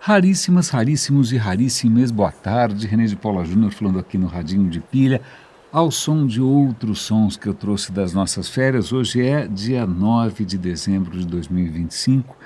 Raríssimas, raríssimos e raríssimas, boa tarde, René de Paula Júnior falando aqui no Radinho de Pilha, ao som de outros sons que eu trouxe das nossas férias. Hoje é dia 9 de dezembro de 2025,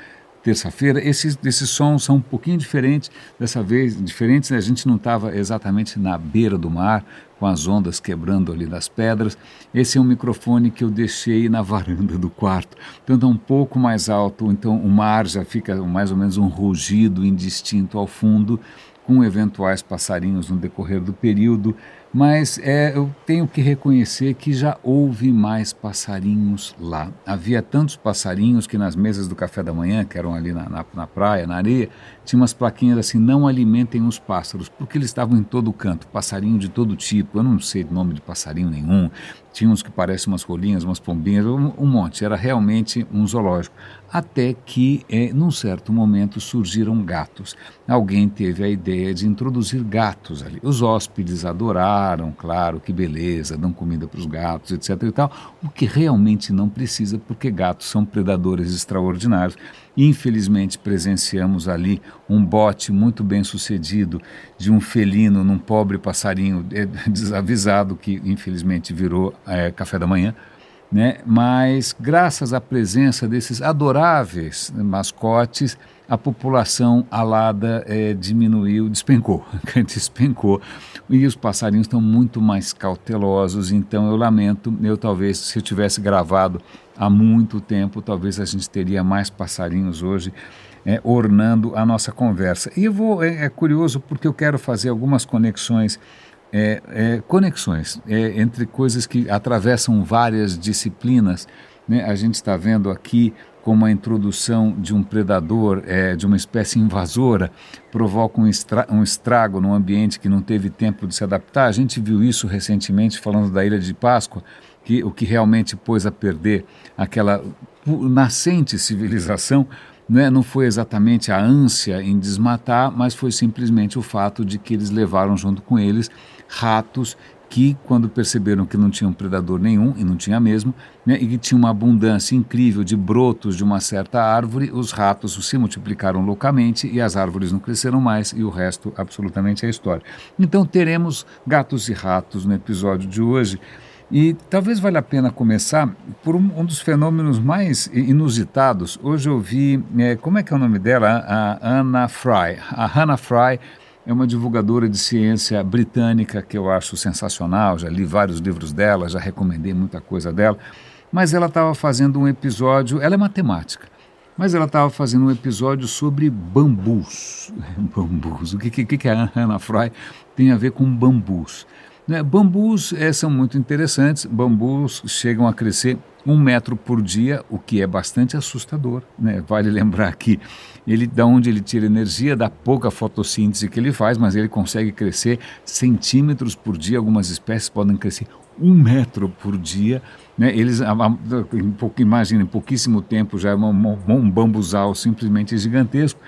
terça-feira. Esses sons são um pouquinho diferentes, dessa vez diferentes, né? A gente não estava exatamente na beira do mar, com as ondas quebrando ali das pedras. Esse é um microfone que eu deixei na varanda do quarto, então está um pouco mais alto, então o mar já fica mais ou menos um rugido indistinto ao fundo, com eventuais passarinhos no decorrer do período, mas eu tenho que reconhecer que já houve mais passarinhos lá. Havia tantos passarinhos que nas mesas do café da manhã, que eram ali na praia, na areia, tinha umas plaquinhas assim: não alimentem os pássaros, porque eles estavam em todo canto, passarinho de todo tipo. Eu não sei o nome de passarinho nenhum, tinha uns que parecem umas rolinhas, umas pombinhas, um monte, era realmente um zoológico. Até que, num certo momento, surgiram gatos. Alguém teve a ideia de introduzir gatos ali. Os hóspedes adoraram, claro, que beleza, dão comida para os gatos, etc. e tal, o que realmente não precisa, porque gatos são predadores extraordinários. Infelizmente, presenciamos ali um bote muito bem sucedido de um felino num pobre passarinho desavisado, que infelizmente virou café da manhã. Né? Mas graças à presença desses adoráveis mascotes, a população alada despencou, e os passarinhos estão muito mais cautelosos. Então eu lamento, talvez se eu tivesse gravado há muito tempo, talvez a gente teria mais passarinhos hoje ornando a nossa conversa. E é curioso porque eu quero fazer algumas conexões entre coisas que atravessam várias disciplinas, né? A gente está vendo aqui como a introdução de um predador, de uma espécie invasora, provoca um estrago num ambiente que não teve tempo de se adaptar. A gente viu isso recentemente falando da Ilha de Páscoa, que o que realmente pôs a perder aquela nascente civilização, né, não foi exatamente a ânsia em desmatar, mas foi simplesmente o fato de que eles levaram junto com eles ratos que, quando perceberam que não tinham predador nenhum, e não tinha mesmo, né, e que tinha uma abundância incrível de brotos de uma certa árvore, os ratos se multiplicaram loucamente e as árvores não cresceram mais, e o resto absolutamente é história. Então teremos gatos e ratos no episódio de hoje. E talvez valha a pena começar por um dos fenômenos mais inusitados. Hoje eu vi, como é que é o nome dela? A Anna Fry. A Hannah Fry é uma divulgadora de ciência britânica que eu acho sensacional, já li vários livros dela, já recomendei muita coisa dela, mas ela estava fazendo um episódio, ela é matemática, mas ela estava fazendo um episódio sobre bambus. Bambus, o que a Hannah Fry tem a ver com bambus? Bambus são muito interessantes. Bambus chegam a crescer 1 metro por dia, o que é bastante assustador, né? Vale lembrar que da onde ele tira energia, da pouca fotossíntese que ele faz, mas ele consegue crescer centímetros por dia. Algumas espécies podem crescer 1 metro por dia, né? Imagina, em pouquíssimo tempo já é um bambuzal simplesmente gigantesco.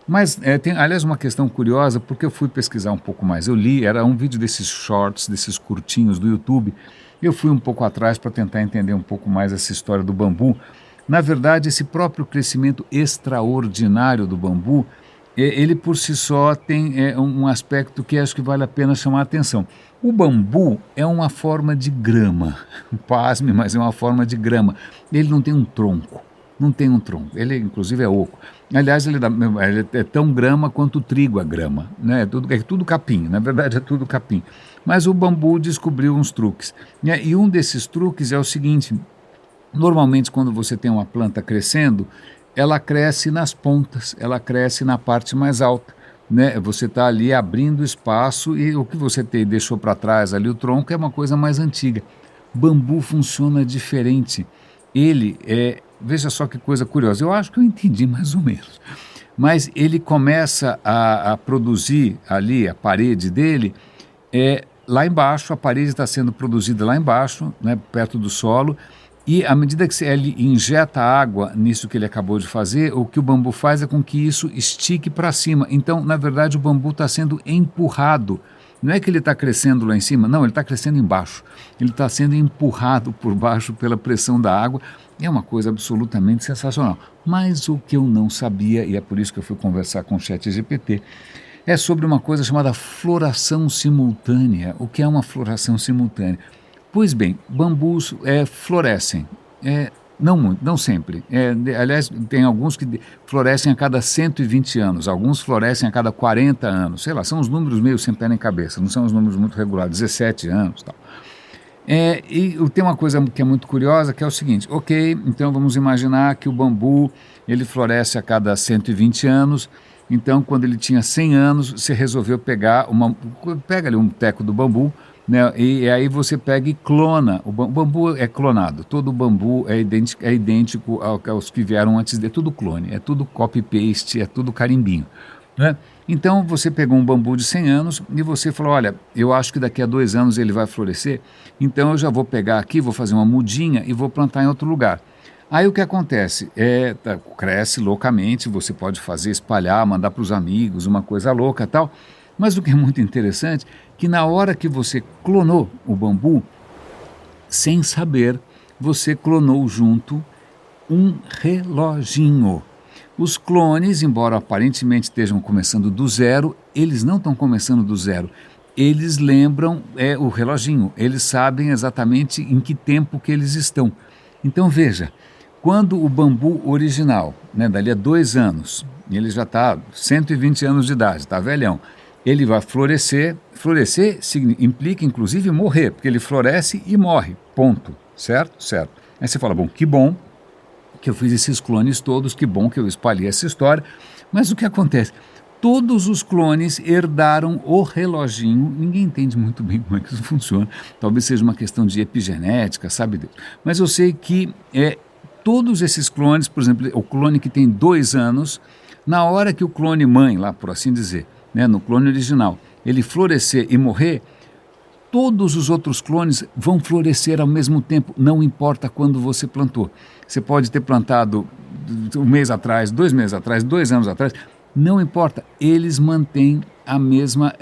Mas tem, aliás, uma questão curiosa, porque eu fui pesquisar um pouco mais. Eu li, era um vídeo desses shorts, desses curtinhos do YouTube. Eu fui um pouco atrás para tentar entender um pouco mais essa história do bambu. Na verdade, esse próprio crescimento extraordinário do bambu, ele por si só tem um aspecto que acho que vale a pena chamar a atenção. O bambu é uma forma de grama, pasme, mas é uma forma de grama. Ele não tem um tronco. Não tem um tronco, ele inclusive é oco. Aliás, ele é tão grama quanto o trigo é grama, né? É tudo capim, na verdade é tudo capim. Mas o bambu descobriu uns truques, né? E um desses truques é o seguinte: normalmente quando você tem uma planta crescendo, ela cresce nas pontas, ela cresce na parte mais alta, né? Você está ali abrindo espaço e o que você deixou para trás ali, o tronco, é uma coisa mais antiga. Bambu funciona diferente. Ele veja só que coisa curiosa, eu acho que eu entendi mais ou menos, mas ele começa a produzir ali, a parede dele, lá embaixo, a parede está sendo produzida lá embaixo, né, perto do solo, e à medida que ele injeta água nisso que ele acabou de fazer, o que o bambu faz é com que isso estique para cima. Então, na verdade, o bambu está sendo empurrado Não é que ele está crescendo lá em cima, não, ele está crescendo embaixo. Ele está sendo empurrado por baixo pela pressão da água. É uma coisa absolutamente sensacional. Mas o que eu não sabia, e é por isso que eu fui conversar com o ChatGPT, é sobre uma coisa chamada floração simultânea. O que é uma floração simultânea? Pois bem, bambus florescem. Não muito, não sempre. Aliás, tem alguns que florescem a cada 120 anos, alguns florescem a cada 40 anos, sei lá, são os números meio sem pé nem cabeça, não são os números muito regulares, 17 anos e tal. E tem uma coisa que é muito curiosa, que é o seguinte, ok, então vamos imaginar que o bambu, ele floresce a cada 120 anos, então quando ele tinha 100 anos, você resolveu pega ali um teco do bambu, né, e aí você pega e clona, o bambu é clonado, todo bambu é idêntico aos que vieram antes dele, é tudo clone, é tudo copy-paste, é tudo carimbinho, né? Então você pegou um bambu de 100 anos e você falou, olha, eu acho que daqui a 2 anos ele vai florescer, então eu já vou pegar aqui, vou fazer uma mudinha e vou plantar em outro lugar. Aí o que acontece? Cresce loucamente, você pode fazer, espalhar, mandar para os amigos, uma coisa louca e tal, mas o que é muito interessante, que na hora que você clonou o bambu, sem saber, você clonou junto um reloginho. Os clones, embora aparentemente estejam começando do zero, eles não estão começando do zero. Eles lembram o reloginho, eles sabem exatamente em que tempo que eles estão. Então veja, quando o bambu original, né, dali a 2 anos, ele já está 120 anos de idade, está velhão, ele vai florescer. Florescer implica inclusive morrer, porque ele floresce e morre, ponto, certo? Certo. Aí você fala, bom, que bom que eu fiz esses clones todos, que bom que eu espalhei essa história, mas o que acontece? Todos os clones herdaram o reloginho, ninguém entende muito bem como é que isso funciona, talvez seja uma questão de epigenética, sabe Deus, mas eu sei que todos esses clones, por exemplo, o clone que tem 2 anos, na hora que o clone mãe, lá por assim dizer, né, no clone original, ele florescer e morrer, todos os outros clones vão florescer ao mesmo tempo, não importa quando você plantou. Você pode ter plantado 1 mês atrás, 2 meses atrás, 2 anos atrás, não importa, eles mantêm a mesma,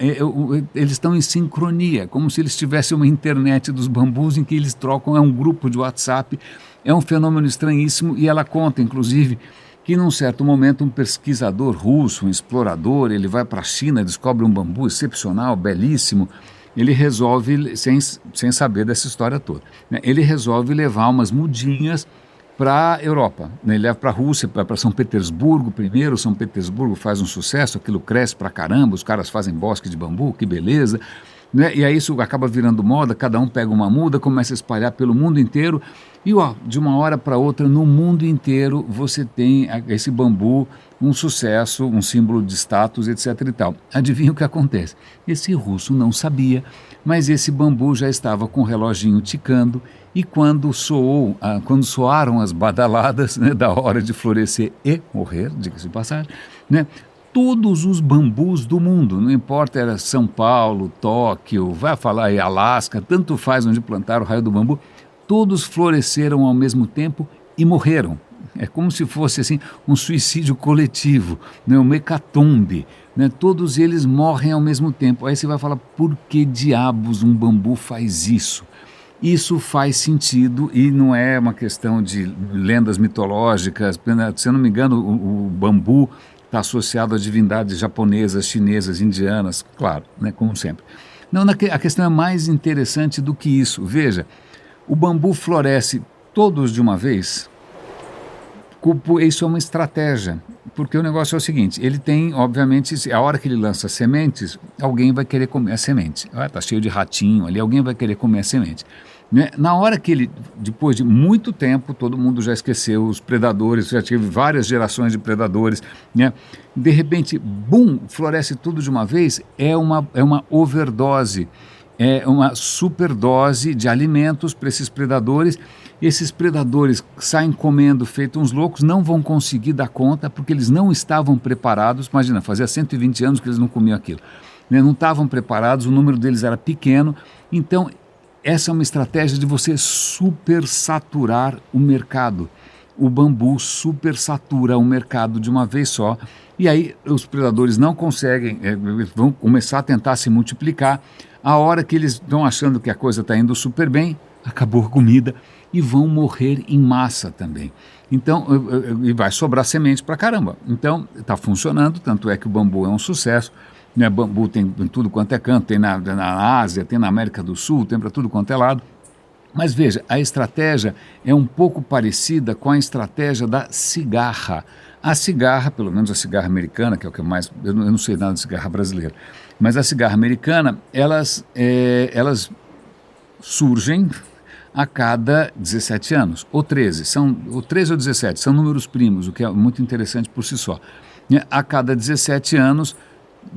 eles estão em sincronia, como se eles tivessem uma internet dos bambus em que eles trocam, é um grupo de WhatsApp, é um fenômeno estranhíssimo e ela conta, inclusive, que num certo momento um pesquisador russo, um explorador, ele vai para a China, descobre um bambu excepcional, belíssimo, ele resolve, sem saber dessa história toda, né, ele resolve levar umas mudinhas para a Europa, né? Ele leva para a Rússia, para São Petersburgo primeiro, São Petersburgo faz um sucesso, aquilo cresce para caramba, os caras fazem bosque de bambu, que beleza, né? E aí isso acaba virando moda, cada um pega uma muda, começa a espalhar pelo mundo inteiro, e de uma hora para outra, no mundo inteiro, você tem esse bambu, um sucesso, um símbolo de status, etc. e tal. Adivinha o que acontece? Esse russo não sabia, mas esse bambu já estava com o reloginho ticando, e quando soaram as badaladas, né, da hora de florescer e morrer, diga-se de passagem, né, todos os bambus do mundo, não importa, era São Paulo, Tóquio, vai falar aí Alasca, tanto faz onde plantaram o raio do bambu, todos floresceram ao mesmo tempo e morreram. É como se fosse assim um suicídio coletivo, né, uma hecatombe, né, todos eles morrem ao mesmo tempo. Aí você vai falar, por que diabos um bambu faz isso? Isso faz sentido e não é uma questão de lendas mitológicas. Se eu não me engano, o bambu está associado a divindades japonesas, chinesas, indianas, claro, né, como sempre. Não, a questão é mais interessante do que isso. Veja, o bambu floresce todos de uma vez. Isso é uma estratégia, porque o negócio é o seguinte, ele tem, obviamente, a hora que ele lança sementes, alguém vai querer comer a semente. Está cheio de ratinho ali, alguém vai querer comer a semente. Né? Na hora que ele, depois de muito tempo, todo mundo já esqueceu os predadores, já tive várias gerações de predadores, né? De repente, bum, floresce tudo de uma vez, é uma overdose, é uma superdose de alimentos para esses predadores. Esses predadores saem comendo feito uns loucos, não vão conseguir dar conta porque eles não estavam preparados. Imagina, fazia 120 anos que eles não comiam aquilo, né? Não estavam preparados, o número deles era pequeno, então essa é uma estratégia de você supersaturar o mercado. o bambu supersatura o mercado de uma vez só, e aí os predadores não conseguem, vão começar a tentar se multiplicar. A hora que eles estão achando que a coisa está indo super bem, acabou a comida e vão morrer em massa também. Então, e vai sobrar semente para caramba. Então, está funcionando, tanto é que o bambu é um sucesso. Né? Bambu tem em tudo quanto é canto, tem na Ásia, tem na América do Sul, tem para tudo quanto é lado. Mas veja, a estratégia é um pouco parecida com a estratégia da cigarra. A cigarra, pelo menos a cigarra americana, que é o que mais... Eu não sei nada de cigarra brasileira, mas a cigarra americana, elas surgem a cada 17 anos, ou 13, ou 13 ou 17, são números primos, o que é muito interessante por si só. A cada 17 anos,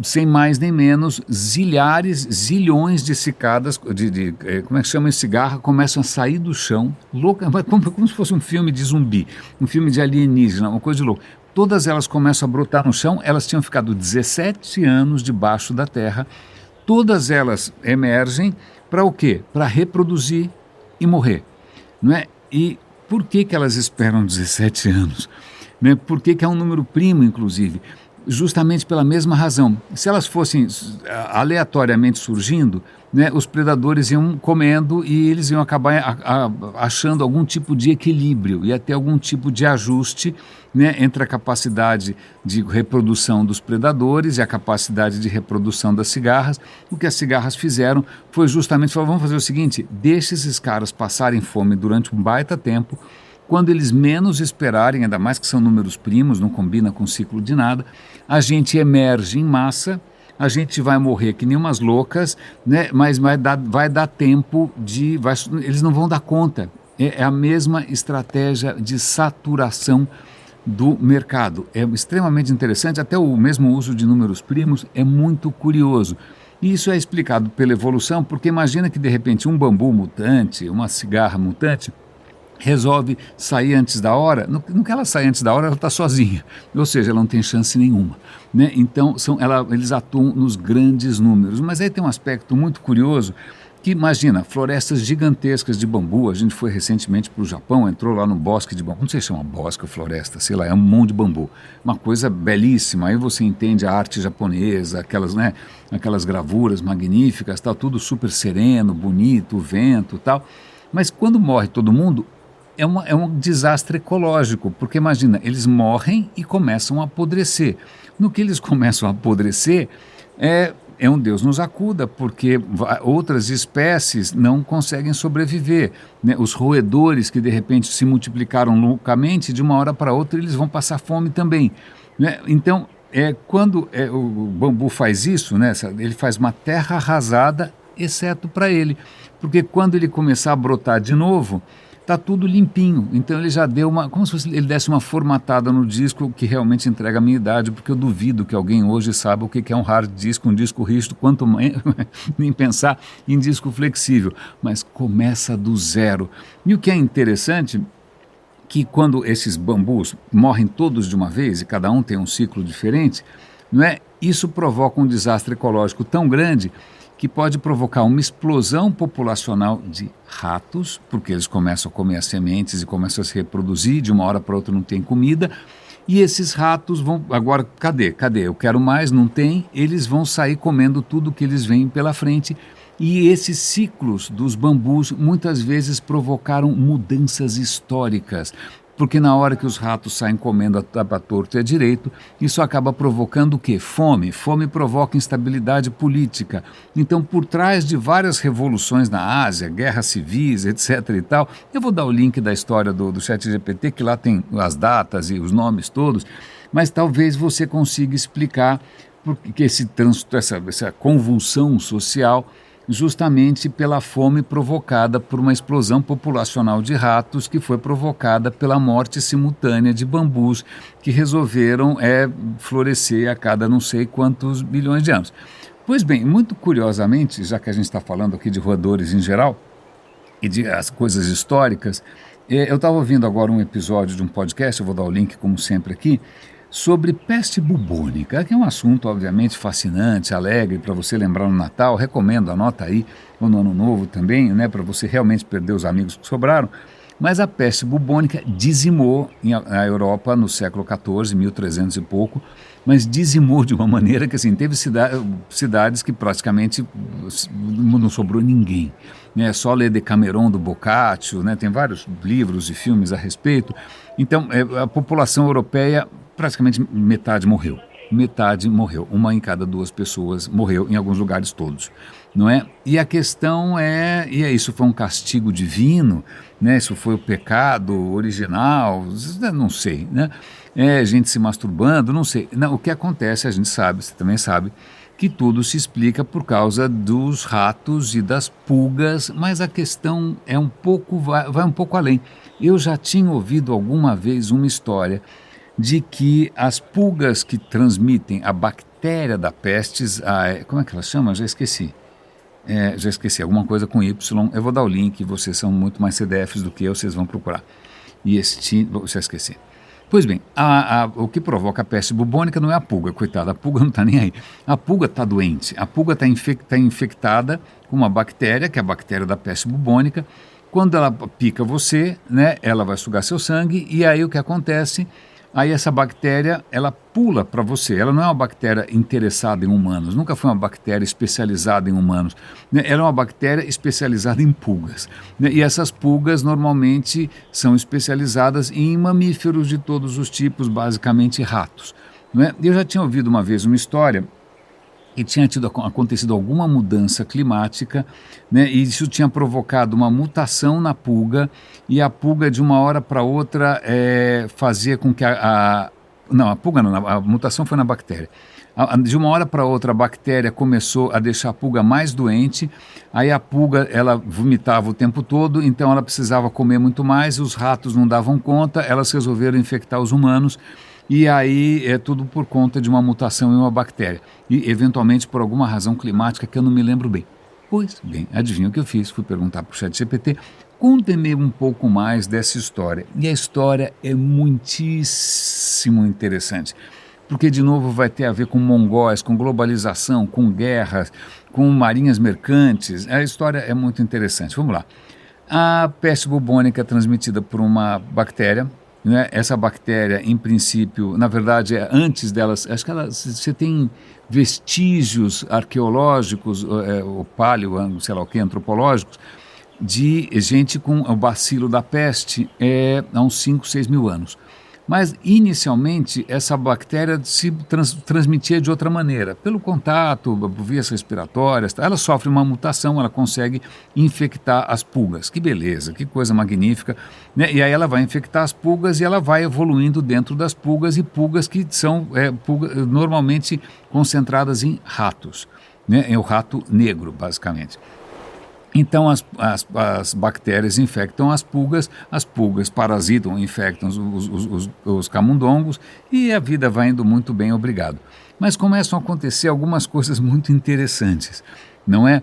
sem mais nem menos, zilhões de cicadas, como é que chama, cigarra, começam a sair do chão, louca, como se fosse um filme de zumbi, um filme de alienígena, uma coisa de louco. Todas elas começam a brotar no chão, elas tinham ficado 17 anos debaixo da terra, todas elas emergem para o quê? Para reproduzir e morrer, não é? E por que elas esperam 17 anos? Né? Por que é um número primo, inclusive? Justamente pela mesma razão. Se elas fossem aleatoriamente surgindo, né, os predadores iam comendo e eles iam acabar achando algum tipo de equilíbrio e até algum tipo de ajuste, né, entre a capacidade de reprodução dos predadores e a capacidade de reprodução das cigarras. O que as cigarras fizeram foi justamente falar, vamos fazer o seguinte, deixe esses caras passarem fome durante um baita tempo. Quando eles menos esperarem, ainda mais que são números primos, não combina com o ciclo de nada, a gente emerge em massa, a gente vai morrer que nem umas loucas, né? Mas vai dar tempo eles não vão dar conta. É a mesma estratégia de saturação do mercado. É extremamente interessante, até o mesmo uso de números primos é muito curioso. E isso é explicado pela evolução, porque imagina que de repente um bambu mutante, uma cigarra mutante, resolve sair antes da hora. No que ela sai antes da hora, ela está sozinha, ou seja, ela não tem chance nenhuma, né? Então eles atuam nos grandes números, mas aí tem um aspecto muito curioso, que imagina, florestas gigantescas de bambu. A gente foi recentemente para o Japão, entrou lá no bosque de bambu, não sei se chama bosque ou floresta, sei lá, é um monte de bambu, uma coisa belíssima. Aí você entende a arte japonesa, aquelas gravuras magníficas, tal, tudo super sereno, bonito, o vento, tal. Mas quando morre todo mundo, é um desastre ecológico, porque imagina, eles morrem e começam a apodrecer. No que eles começam a apodrecer, é um Deus nos acuda, porque outras espécies não conseguem sobreviver, né? Os roedores que de repente se multiplicaram loucamente, de uma hora para outra eles vão passar fome também, né? Então, quando o bambu faz isso, né, ele faz uma terra arrasada, exceto para ele, porque quando ele começar a brotar de novo, está tudo limpinho. Então ele já deu como se ele desse uma formatada no disco, que realmente entrega a minha idade, porque eu duvido que alguém hoje saiba o que é um hard disk, um disco rígido, quanto nem pensar em disco flexível, mas começa do zero. E o que é interessante, que quando esses bambus morrem todos de uma vez, e cada um tem um ciclo diferente, não é? Isso provoca um desastre ecológico tão grande que pode provocar uma explosão populacional de ratos, porque eles começam a comer as sementes e começam a se reproduzir, de uma hora para outra não tem comida, e esses ratos vão, agora, cadê? Eu quero mais, não tem, eles vão sair comendo tudo que eles veem pela frente, e esses ciclos dos bambus muitas vezes provocaram mudanças históricas, porque na hora que os ratos saem comendo a torto e a direito, isso acaba provocando o quê? Fome. Fome provoca instabilidade política. Então, por trás de várias revoluções na Ásia, guerras civis, etc. e tal, eu vou dar o link da história do ChatGPT, que lá tem as datas e os nomes todos, mas talvez você consiga explicar porque essa convulsão social, justamente pela fome provocada por uma explosão populacional de ratos que foi provocada pela morte simultânea de bambus que resolveram florescer a cada não sei quantos bilhões de anos. Pois bem, muito curiosamente, já que a gente está falando aqui de roedores em geral e de as coisas históricas, eu estava ouvindo agora um episódio de um podcast, eu vou dar o link como sempre aqui, sobre peste bubônica, que é um assunto obviamente fascinante, alegre, para você lembrar no Natal, recomendo, anota aí, ou no Ano Novo também, né, para você realmente perder os amigos que sobraram, Mas a peste bubônica dizimou a Europa no século XIV, 1300 e pouco, mas dizimou de uma maneira que assim, teve cidades que praticamente não sobrou ninguém. É só ler Decameron do Boccaccio, né? Tem vários livros e filmes a respeito. Então, a população europeia, praticamente metade morreu. Metade morreu. Uma em cada duas pessoas morreu, em alguns lugares todos. Não é? E a questão isso foi um castigo divino, né? Isso foi o pecado original, não sei, né? Gente se masturbando, não sei. Não, o que acontece, a gente sabe, você também sabe, que tudo se explica por causa dos ratos e das pulgas, mas a questão vai um pouco além. Eu já tinha ouvido alguma vez uma história de que as pulgas que transmitem a bactéria da pestes, como é que ela chama? Já esqueci, alguma coisa com Y, eu vou dar o link, vocês são muito mais CDFs do que eu, vocês vão procurar. Já esqueci. Pois bem, o que provoca a peste bubônica não é a pulga, coitada, a pulga não está nem aí. A pulga está doente, a pulga está infectada com uma bactéria, que é a bactéria da peste bubônica. Quando ela pica você, né, ela vai sugar seu sangue e aí o que acontece? Aí essa bactéria, ela pula para você. Ela não é uma bactéria interessada em humanos, nunca foi uma bactéria especializada em humanos. Né? Ela é uma bactéria especializada em pulgas. Né? E essas pulgas normalmente são especializadas em mamíferos de todos os tipos, basicamente ratos. Né? Eu já tinha ouvido uma vez uma história que tinha acontecido alguma mudança climática, né, e isso tinha provocado uma mutação na pulga, e a pulga de uma hora para outra fazia com que a mutação foi na bactéria. De uma hora para outra a bactéria começou a deixar a pulga mais doente, aí a pulga ela vomitava o tempo todo, então ela precisava comer muito mais, os ratos não davam conta, elas resolveram infectar os humanos. E aí é tudo por conta de uma mutação em uma bactéria. E, eventualmente, por alguma razão climática que eu não me lembro bem. Pois bem, adivinha o que eu fiz? Fui perguntar para o ChatGPT, conte-me um pouco mais dessa história. E a história é muitíssimo interessante. Porque, de novo, vai ter a ver com mongóis, com globalização, com guerras, com marinhas mercantes. A história é muito interessante. Vamos lá. A peste bubônica é transmitida por uma bactéria. Né? Essa bactéria, em princípio, na verdade, antes delas, acho que você tem vestígios arqueológicos, ou paleo, sei lá o que, antropológicos, de gente com o bacilo da peste há uns 5, 6 mil anos. Mas, inicialmente, essa bactéria se transmitia de outra maneira, pelo contato, vias respiratórias. Ela sofre uma mutação, ela consegue infectar as pulgas. Que beleza, que coisa magnífica. Né? E aí ela vai infectar as pulgas e ela vai evoluindo dentro das pulgas, e pulgas que são normalmente concentradas em ratos. Né? É o rato negro, basicamente. Então as bactérias infectam as pulgas parasitam, infectam os camundongos, e a vida vai indo muito bem, obrigado. Mas começam a acontecer algumas coisas muito interessantes, não é?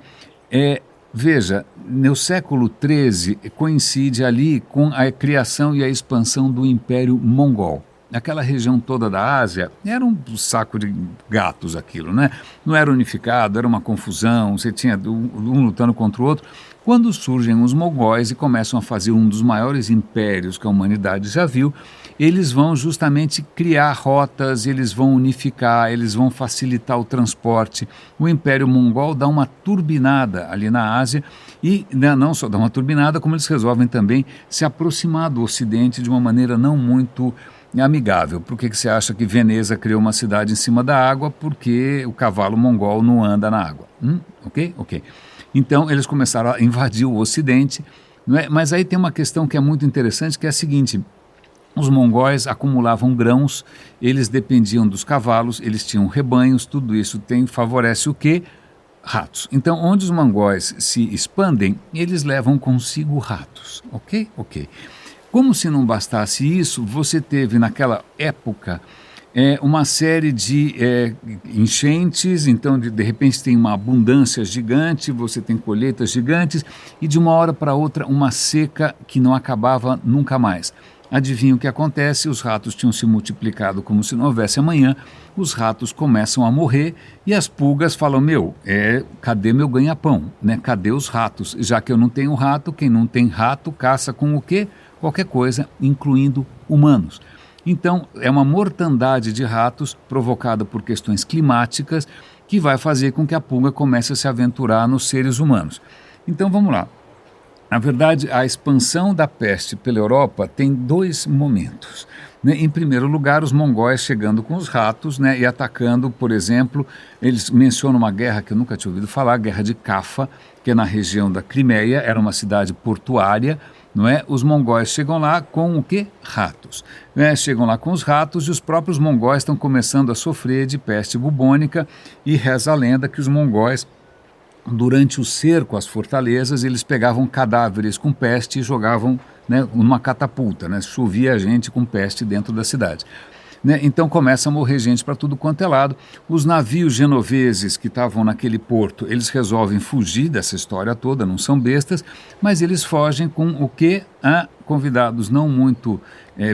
Veja, no século XIII coincide ali com a criação e a expansão do Império Mongol. Aquela região toda da Ásia era um saco de gatos aquilo, né? Não era unificado, era uma confusão, você tinha um lutando contra o outro. Quando surgem os mongóis e começam a fazer um dos maiores impérios que a humanidade já viu, eles vão justamente criar rotas, eles vão unificar, eles vão facilitar o transporte. O Império Mongol dá uma turbinada ali na Ásia, e não só dá uma turbinada, como eles resolvem também se aproximar do Ocidente de uma maneira não muito amigável. Por que você acha que Veneza criou uma cidade em cima da água? Porque o cavalo mongol não anda na água. Ok. Então eles começaram a invadir o Ocidente, não é? Mas aí tem uma questão que é muito interessante, que é a seguinte: os mongóis acumulavam grãos, eles dependiam dos cavalos, eles tinham rebanhos, tudo isso favorece o quê? Ratos. Então, onde os mongóis se expandem, eles levam consigo ratos. Ok? Como se não bastasse isso, você teve naquela época uma série de enchentes, então de repente tem uma abundância gigante, você tem colheitas gigantes, e de uma hora para outra uma seca que não acabava nunca mais. Adivinha o que acontece? Os ratos tinham se multiplicado como se não houvesse amanhã, os ratos começam a morrer e as pulgas falam, cadê meu ganha-pão? Né? Cadê os ratos? Já que eu não tenho rato, quem não tem rato caça com o quê? Qualquer coisa, incluindo humanos. Então, é uma mortandade de ratos provocada por questões climáticas que vai fazer com que a pulga comece a se aventurar nos seres humanos. Então, vamos lá. Na verdade, a expansão da peste pela Europa tem dois momentos. Né? Em primeiro lugar, os mongóis chegando com os ratos, né, e atacando, por exemplo, eles mencionam uma guerra que eu nunca tinha ouvido falar, a Guerra de Cafa, que é na região da Crimeia, era uma cidade portuária, não é? Os mongóis chegam lá com o quê? Ratos. Chegam lá com os ratos e os próprios mongóis estão começando a sofrer de peste bubônica e reza a lenda que os mongóis, durante o cerco às fortalezas, eles pegavam cadáveres com peste e jogavam, né, numa catapulta, né? Chovia gente com peste dentro da cidade. Né? Então começa a morrer gente para tudo quanto é lado. Os navios genoveses que estavam naquele porto, eles resolvem fugir dessa história toda, não são bestas, mas eles fogem com o quê? Convidados não muito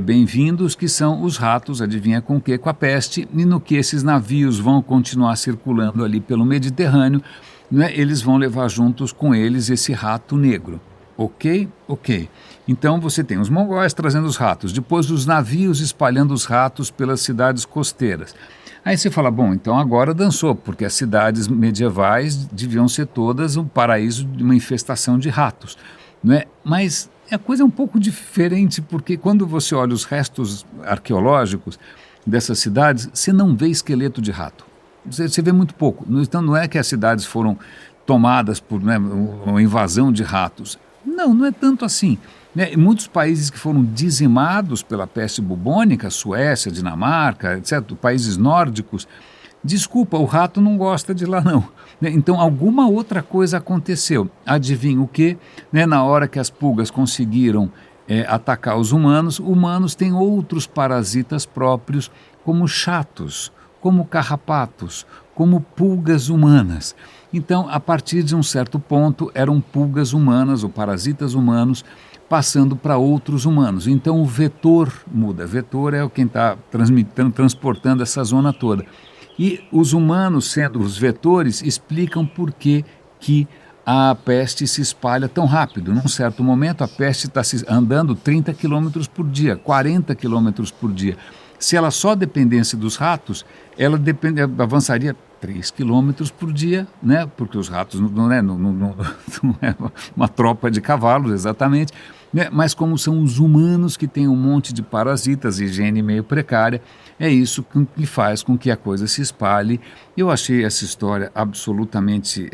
bem-vindos, que são os ratos, adivinha com o quê? Com a peste, e no que esses navios vão continuar circulando ali pelo Mediterrâneo, né, eles vão levar juntos com eles esse rato negro. Ok? Ok. Então você tem os mongóis trazendo os ratos, depois os navios espalhando os ratos pelas cidades costeiras. Aí você fala, bom, então agora dançou, porque as cidades medievais deviam ser todas um paraíso de uma infestação de ratos. Não é? Mas a coisa é um pouco diferente, porque quando você olha os restos arqueológicos dessas cidades, você não vê esqueleto de rato. Você vê muito pouco. Então não é que as cidades foram tomadas por, né, uma invasão de ratos. Não é tanto assim. Né? Muitos países que foram dizimados pela peste bubônica, Suécia, Dinamarca, etc., países nórdicos, desculpa, o rato não gosta de lá não. Né? Então alguma outra coisa aconteceu. Adivinha o quê? Né? Na hora que as pulgas conseguiram atacar os humanos têm outros parasitas próprios, como chatos, como carrapatos, como pulgas humanas. Então, a partir de um certo ponto, eram pulgas humanas ou parasitas humanos passando para outros humanos. Então, o vetor muda. Vetor é quem está transportando essa zona toda. E os humanos, sendo os vetores, explicam por que a peste se espalha tão rápido. Num certo momento, a peste está andando 30 km por dia, 40 km por dia. Se ela só dependesse dos ratos, ela avançaria 3 quilômetros por dia, né? Porque os ratos não é uma tropa de cavalos, exatamente. Né? Mas como são os humanos que têm um monte de parasitas, higiene meio precária, é isso que faz com que a coisa se espalhe. Eu achei essa história absolutamente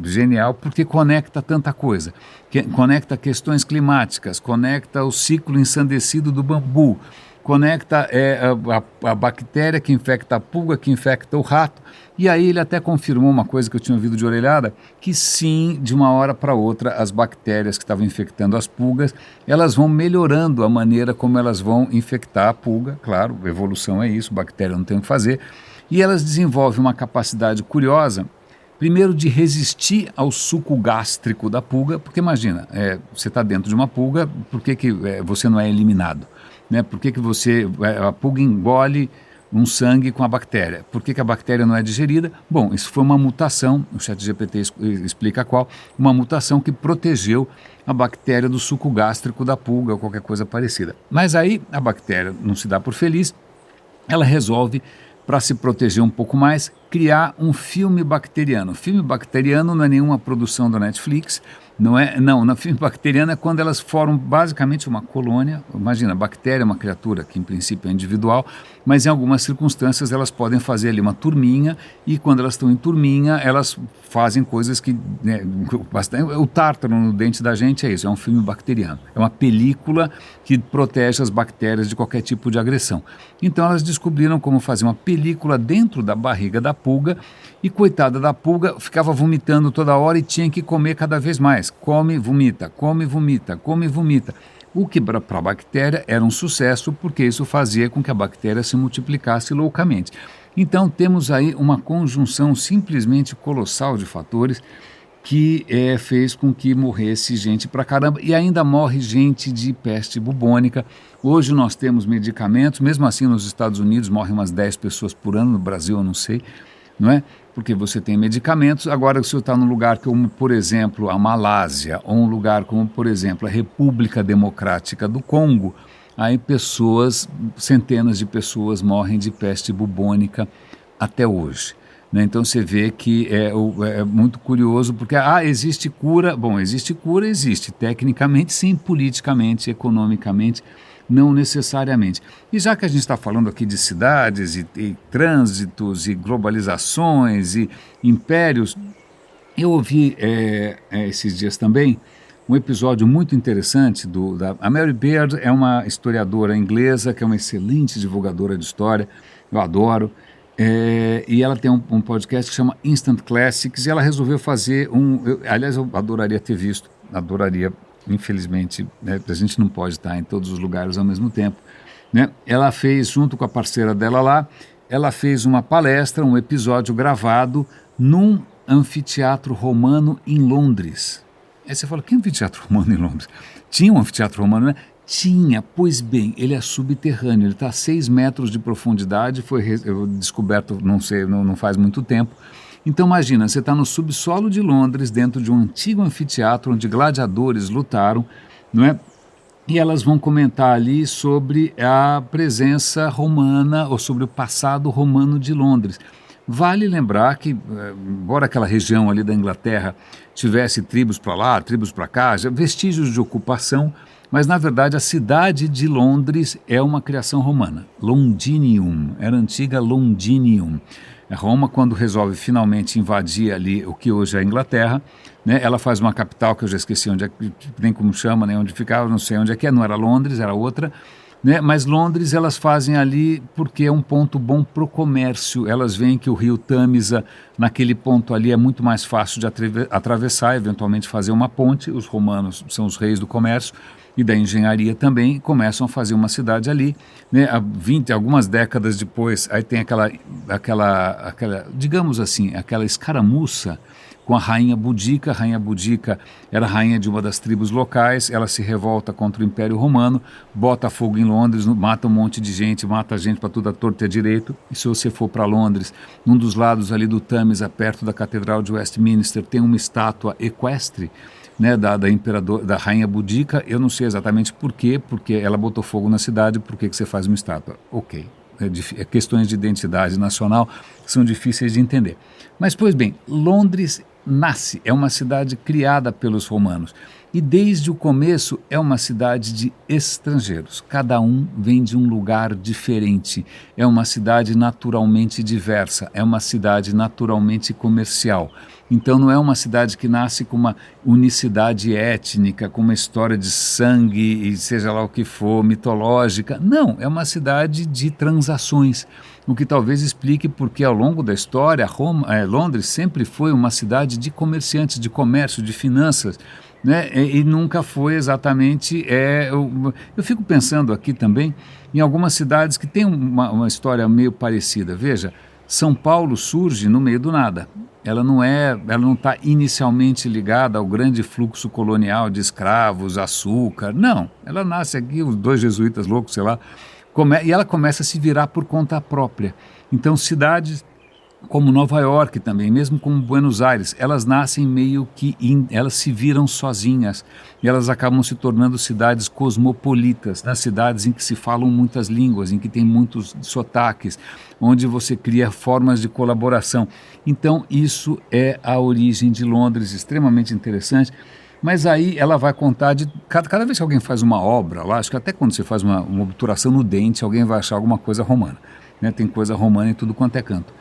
genial, porque conecta tanta coisa. Conecta questões climáticas, conecta o ciclo ensandecido do bambu, conecta a bactéria que infecta a pulga, que infecta o rato. E aí ele até confirmou uma coisa que eu tinha ouvido de orelhada, que sim, de uma hora para outra, as bactérias que estavam infectando as pulgas, elas vão melhorando a maneira como elas vão infectar a pulga. Claro, evolução é isso, bactéria não tem o que fazer. E elas desenvolvem uma capacidade curiosa, primeiro de resistir ao suco gástrico da pulga, porque imagina, você está dentro de uma pulga, por que você não é eliminado? Né? Por que a pulga engole um sangue com a bactéria? Por que a bactéria não é digerida? Bom, isso foi uma mutação, o ChatGPT explica qual, uma mutação que protegeu a bactéria do suco gástrico da pulga ou qualquer coisa parecida. Mas aí a bactéria não se dá por feliz, ela resolve, para se proteger um pouco mais, criar um filme bacteriano. O filme bacteriano não é nenhuma produção da Netflix, na filme bacteriana é quando elas formam basicamente uma colônia. Imagina, a bactéria é uma criatura que em princípio é individual, mas em algumas circunstâncias elas podem fazer ali uma turminha, e quando elas estão em turminha, elas fazem coisas que... Né, o tártaro no dente da gente é isso, é um filme bacteriano. É uma película que protege as bactérias de qualquer tipo de agressão. Então elas descobriram como fazer uma película dentro da barriga da pulga, e coitada da pulga ficava vomitando toda hora e tinha que comer cada vez mais. Come, vomita, come, vomita, come, vomita. O que para a bactéria era um sucesso, porque isso fazia com que a bactéria se multiplicasse loucamente. Então temos aí uma conjunção simplesmente colossal de fatores que fez com que morresse gente pra caramba, e ainda morre gente de peste bubônica. Hoje nós temos medicamentos, mesmo assim nos Estados Unidos morrem umas 10 pessoas por ano, no Brasil eu não sei, não é? Porque você tem medicamentos. Agora, se você está num lugar como, por exemplo, a Malásia, ou um lugar como, por exemplo, a República Democrática do Congo, aí centenas de pessoas morrem de peste bubônica até hoje. Né? Então você vê que é muito curioso, porque existe cura. Bom, existe cura, existe. Tecnicamente, sim, politicamente, economicamente, não necessariamente. E já que a gente está falando aqui de cidades e trânsitos e globalizações e impérios, eu ouvi esses dias também um episódio muito interessante a Mary Beard é uma historiadora inglesa que é uma excelente divulgadora de história, eu adoro. E ela tem um podcast que chama Instant Classics, e ela resolveu fazer aliás, eu adoraria ter visto, infelizmente, né, a gente não pode estar em todos os lugares ao mesmo tempo, né? Ela fez, junto com a parceira dela lá, ela fez uma palestra, um episódio gravado num anfiteatro romano em Londres. Aí você fala, que anfiteatro romano em Londres? Tinha um anfiteatro romano, né? Tinha, pois bem, ele é subterrâneo, ele está a 6 metros de profundidade, foi descoberto, não sei, não faz muito tempo. Então imagina, você está no subsolo de Londres, dentro de um antigo anfiteatro onde gladiadores lutaram, não é? E elas vão comentar ali sobre a presença romana ou sobre o passado romano de Londres. Vale lembrar que, embora aquela região ali da Inglaterra tivesse tribos para lá, tribos para cá, vestígios de ocupação, mas na verdade a cidade de Londres é uma criação romana. Londinium, era a antiga Londinium. Roma, quando resolve finalmente invadir ali o que hoje é a Inglaterra, né, ela faz uma capital que eu já esqueci onde nem como chama, nem onde ficava, não sei onde é, não era Londres, era outra, né, mas Londres elas fazem ali porque é um ponto bom para o comércio. Elas veem que o rio Tâmisa, naquele ponto ali, é muito mais fácil de atravessar, eventualmente fazer uma ponte. Os romanos são os reis do comércio e da engenharia também, começam a fazer uma cidade ali, né? Algumas décadas depois, aí tem aquela, digamos assim, aquela escaramuça com a rainha Boudica. A rainha Boudica era rainha de uma das tribos locais, ela se revolta contra o Império Romano, bota fogo em Londres, mata um monte de gente, mata gente para tudo a torto e a direito. E se você for para Londres, num dos lados ali do Tâmisa, perto da Catedral de Westminster, tem uma estátua equestre, né, da rainha Boudica. Eu não sei exatamente por quê, porque ela botou fogo na cidade, por que você faz uma estátua? Ok, questões de identidade nacional são difíceis de entender. Mas, pois bem, Londres nasce, é uma cidade criada pelos romanos, e desde o começo é uma cidade de estrangeiros, cada um vem de um lugar diferente, é uma cidade naturalmente diversa, é uma cidade naturalmente comercial. Então não é uma cidade que nasce com uma unicidade étnica, com uma história de sangue e seja lá o que for, mitológica. Não, é uma cidade de transações, o que talvez explique porque ao longo da história Londres sempre foi uma cidade de comerciantes, de comércio, de finanças, né? E nunca foi exatamente... eu fico pensando aqui também em algumas cidades que têm uma história meio parecida. Veja, São Paulo surge no meio do nada. Ela não está inicialmente ligada ao grande fluxo colonial de escravos, açúcar. Não, ela nasce aqui, os 2 jesuítas loucos, sei lá, e ela começa a se virar por conta própria. Então cidades como Nova York também, mesmo como Buenos Aires, elas nascem meio que, elas se viram sozinhas e elas acabam se tornando cidades cosmopolitas, nas cidades em que se falam muitas línguas, em que tem muitos sotaques, onde você cria formas de colaboração. Então isso é a origem de Londres, extremamente interessante. Mas aí ela vai contar de... Cada vez que alguém faz uma obra lá, acho que até quando você faz uma obturação no dente, alguém vai achar alguma coisa romana, né? Tem coisa romana em tudo quanto é canto.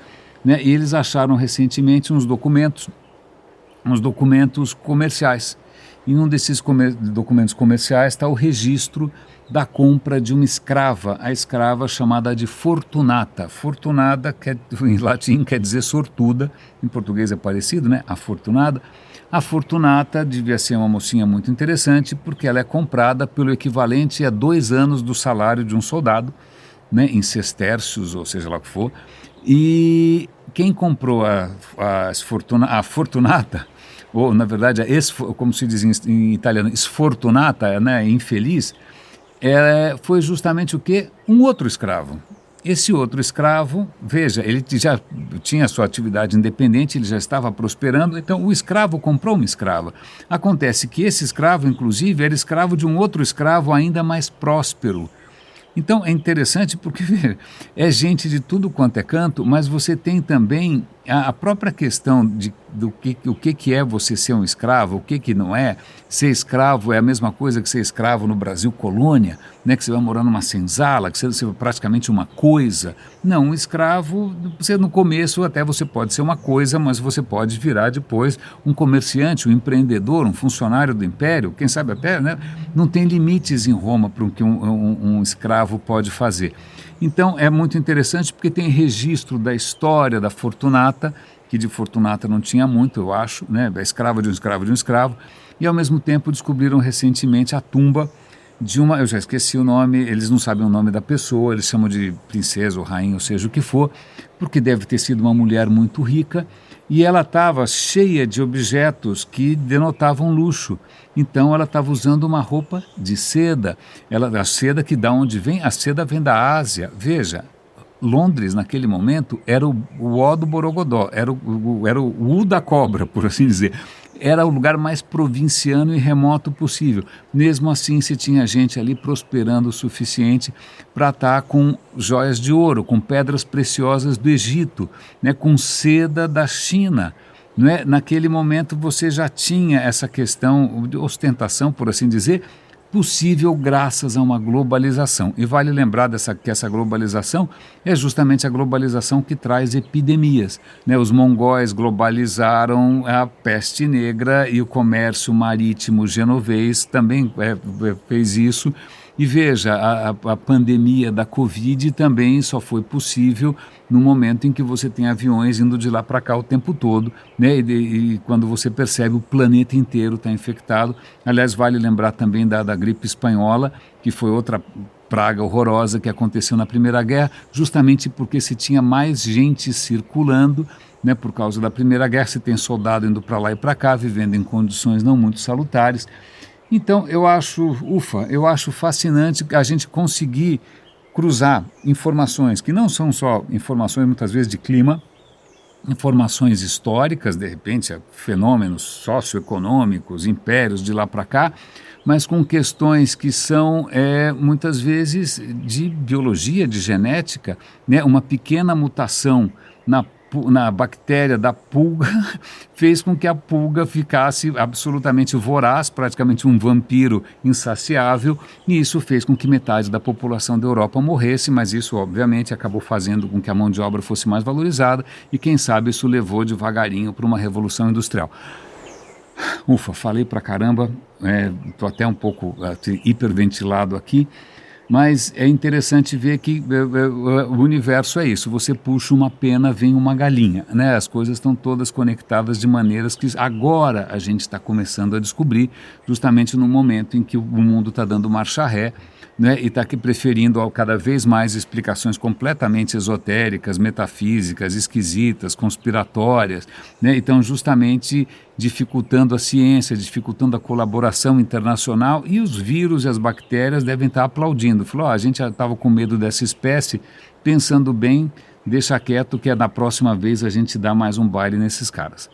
Né? E eles acharam recentemente uns documentos comerciais. E num desses documentos comerciais está o registro da compra de uma escrava, a escrava chamada de Fortunata. Fortunata, em latim, quer dizer sortuda, em português é parecido, né? Afortunada. A Fortunata devia ser uma mocinha muito interessante, porque ela é comprada pelo equivalente a 2 anos do salário de um soldado, né? Em sestércios, ou seja lá o que for. E quem comprou a Fortunata ou na verdade, como se diz em italiano, sfortunata, né, infeliz, foi justamente o quê? Um outro escravo. Esse outro escravo, veja, ele já tinha sua atividade independente, ele já estava prosperando, então o escravo comprou uma escrava. Acontece que esse escravo, inclusive, era escravo de um outro escravo ainda mais próspero. Então é interessante porque é gente de tudo quanto é canto, mas você tem também a própria questão do que é você ser um escravo, o que não é. Ser escravo é a mesma coisa que ser escravo no Brasil colônia, né, que você vai morar numa senzala, que você é praticamente uma coisa. Não, um escravo, você no começo até você pode ser uma coisa, mas você pode virar depois um comerciante, um empreendedor, um funcionário do império, quem sabe até, né? Não tem limites em Roma para o que um escravo pode fazer. Então é muito interessante porque tem registro da história da Fortunata, que de Fortunata não tinha muito, eu acho, né? Da escrava de um escravo de um escravo, e ao mesmo tempo descobriram recentemente a tumba de uma, eu já esqueci o nome, eles não sabem o nome da pessoa, eles chamam de princesa ou rainha, ou seja o que for, porque deve ter sido uma mulher muito rica, e ela estava cheia de objetos que denotavam luxo. Então ela estava usando uma roupa de seda. A seda que da onde vem? A seda vem da Ásia. Veja, Londres naquele momento era o ó do Borogodó, era o U da cobra, por assim dizer. Era o lugar mais provinciano e remoto possível. Mesmo assim, se tinha gente ali prosperando o suficiente para estar com joias de ouro, com pedras preciosas do Egito, né, com seda da China. Não é? Naquele momento você já tinha essa questão de ostentação, por assim dizer, possível graças a uma globalização. E vale lembrar que essa globalização é justamente a globalização que traz epidemias, né? Os mongóis globalizaram a peste negra e o comércio marítimo genovês também fez isso. E veja, a pandemia da Covid também só foi possível no momento em que você tem aviões indo de lá para cá o tempo todo, né? E quando você percebe o planeta inteiro está infectado. Aliás, vale lembrar também da gripe espanhola, que foi outra praga horrorosa que aconteceu na Primeira Guerra, justamente porque se tinha mais gente circulando, né? Por causa da Primeira Guerra, se tem soldado indo para lá e para cá, vivendo em condições não muito salutares. Então, eu acho fascinante a gente conseguir cruzar informações que não são só informações, muitas vezes, de clima, informações históricas, de repente, fenômenos socioeconômicos, impérios de lá para cá, mas com questões que são, muitas vezes, de biologia, de genética, né? Uma pequena mutação na bactéria da pulga fez com que a pulga ficasse absolutamente voraz, praticamente um vampiro insaciável, e isso fez com que metade da população da Europa morresse, mas isso obviamente acabou fazendo com que a mão de obra fosse mais valorizada e quem sabe isso levou devagarinho para uma revolução industrial. Ufa, falei pra caramba, estou até um pouco hiperventilado aqui, mas é interessante ver que o universo é isso, você puxa uma pena, vem uma galinha, né? As coisas estão todas conectadas de maneiras que agora a gente está começando a descobrir, justamente no momento em que o mundo está dando marcha ré, né? E está preferindo cada vez mais explicações completamente esotéricas, metafísicas, esquisitas, conspiratórias, né? Então justamente dificultando a ciência, dificultando a colaboração internacional, e os vírus e as bactérias devem estar aplaudindo. Falou, a gente já estava com medo dessa espécie, pensando bem, deixa quieto que na próxima vez a gente dá mais um baile nesses caras.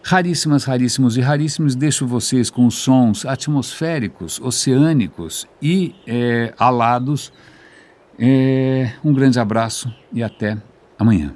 Raríssimas, raríssimos e raríssimos, deixo vocês com os sons atmosféricos, oceânicos e alados. Um grande abraço e até amanhã.